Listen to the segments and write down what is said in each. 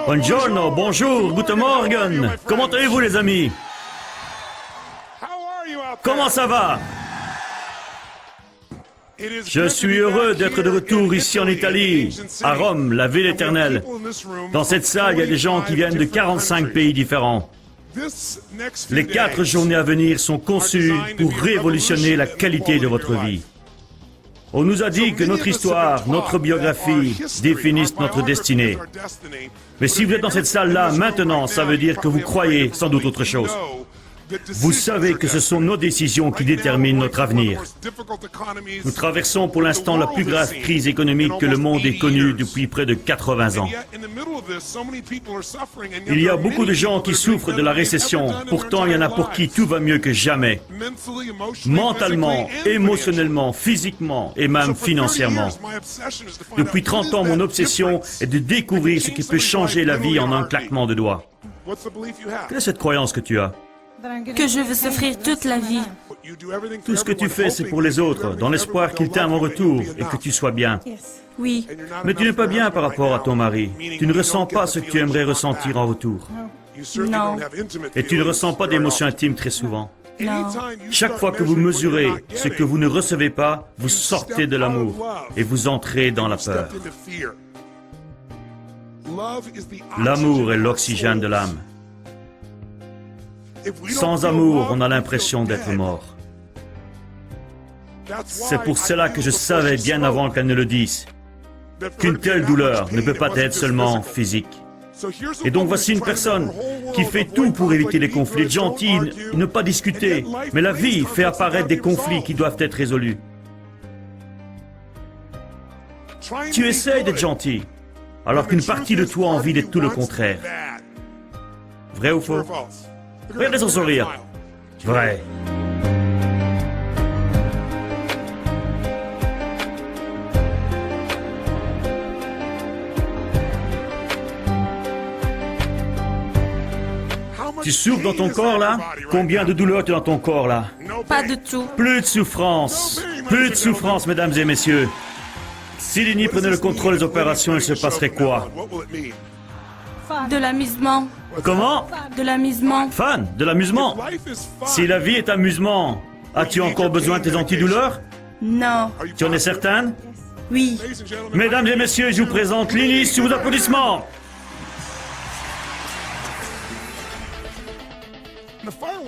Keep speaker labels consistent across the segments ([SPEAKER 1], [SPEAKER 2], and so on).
[SPEAKER 1] Buongiorno, bonjour, guten Morgen. Comment allez-vous les amis? Comment ça va? Je suis heureux d'être de retour ici en Italie, à Rome, la ville éternelle. Dans cette salle, il y a des gens qui viennent de 45 pays différents. Les 4 journées à venir sont conçues pour révolutionner la qualité de votre vie. On nous a dit que notre histoire, notre biographie définissent notre destinée. Mais si vous êtes dans cette salle-là maintenant, ça veut dire que vous croyez sans doute autre chose. Vous savez que ce sont nos décisions qui déterminent notre avenir. Nous traversons pour l'instant la plus grave crise économique que le monde ait connue depuis près de 80 ans. Il y a beaucoup de gens qui souffrent de la récession. Pourtant, il y en a pour qui tout va mieux que jamais. Mentalement, émotionnellement, physiquement et même financièrement. Depuis 30 ans, mon obsession est de découvrir ce qui peut changer la vie en un claquement de doigts. Quelle est cette croyance que tu as?
[SPEAKER 2] Que je veux souffrir toute la vie.
[SPEAKER 1] Tout ce que tu fais, c'est pour les autres, dans l'espoir qu'ils t'aiment en retour et que tu sois bien.
[SPEAKER 2] Oui.
[SPEAKER 1] Mais tu n'es pas bien par rapport à ton mari. Tu ne ressens pas ce que tu aimerais ressentir en retour.
[SPEAKER 2] Non.
[SPEAKER 1] Et tu ne ressens pas d'émotions intimes très souvent.
[SPEAKER 2] Non.
[SPEAKER 1] Chaque fois que vous mesurez ce que vous ne recevez pas, vous sortez de l'amour et vous entrez dans la peur. L'amour est l'oxygène de l'âme. Sans amour, on a l'impression d'être mort. C'est pour cela que je savais bien avant qu'elle ne le dise, qu'une telle douleur ne peut pas être seulement physique. Et donc voici une personne qui fait tout pour éviter les conflits, être gentille, ne pas discuter. Mais la vie fait apparaître des conflits qui doivent être résolus. Tu essayes d'être gentil, alors qu'une partie de toi a envie d'être tout le contraire. Vrai ou faux? Regardez son sourire. Vrai. Tu souffres dans ton corps là? Combien de douleurs tu as dans ton corps là?
[SPEAKER 2] Pas de tout.
[SPEAKER 1] Plus de souffrance. Plus de souffrance, mesdames et messieurs. Si Lini prenait le contrôle des opérations, il se passerait quoi?
[SPEAKER 2] De l'amusement.
[SPEAKER 1] Comment?
[SPEAKER 2] De l'amusement.
[SPEAKER 1] Fan, de l'amusement. Si la vie est amusement, as-tu encore besoin de tes antidouleurs?
[SPEAKER 2] Non.
[SPEAKER 1] Tu en es certaine?
[SPEAKER 2] Oui.
[SPEAKER 1] Mesdames et messieurs, je vous présente Lini sous vos applaudissements.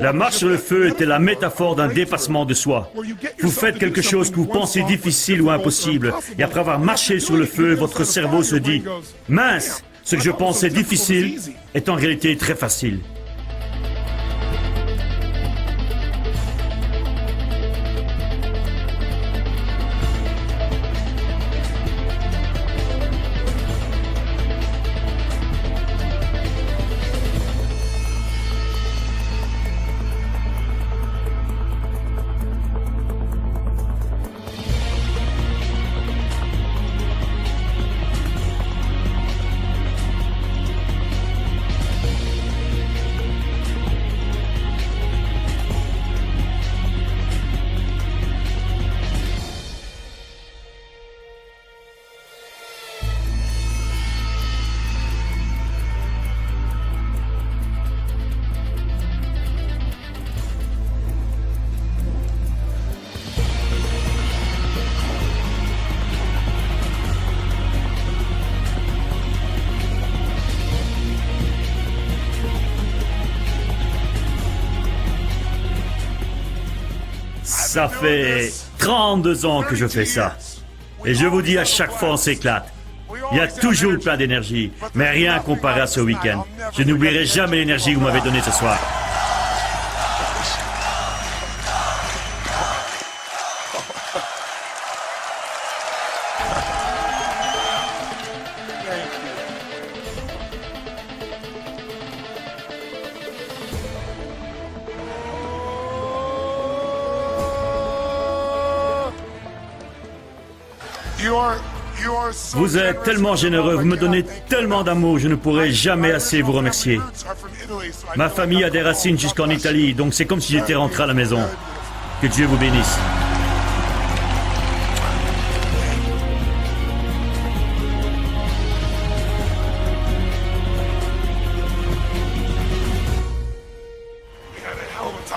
[SPEAKER 1] La marche sur le feu était la métaphore d'un dépassement de soi. Vous faites quelque chose que vous pensez difficile ou impossible, et après avoir marché sur le feu, votre cerveau se dit « Mince, ce que je pensais difficile est en réalité très facile. » Ça fait 32 ans que je fais ça. Et je vous dis, à chaque fois, on s'éclate. Il y a toujours plein d'énergie, mais rien comparé à ce week-end. Je n'oublierai jamais l'énergie que vous m'avez donnée ce soir. Vous êtes tellement généreux, vous me donnez tellement d'amour, je ne pourrai jamais assez vous remercier. Ma famille a des racines jusqu'en Italie, donc c'est comme si j'étais rentré à la maison. Que Dieu vous bénisse.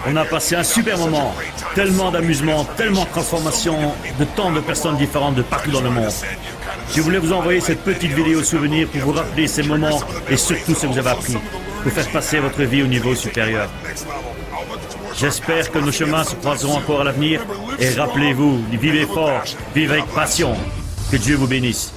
[SPEAKER 1] On a passé un super moment. Tellement d'amusement, tellement de transformation, de tant de personnes différentes de partout dans le monde. Je voulais vous envoyer cette petite vidéo souvenir pour vous rappeler ces moments et surtout ce que vous avez appris, pour faire passer votre vie au niveau supérieur. J'espère que nos chemins se croiseront encore à l'avenir et rappelez-vous, vivez fort, vivez avec passion. Que Dieu vous bénisse.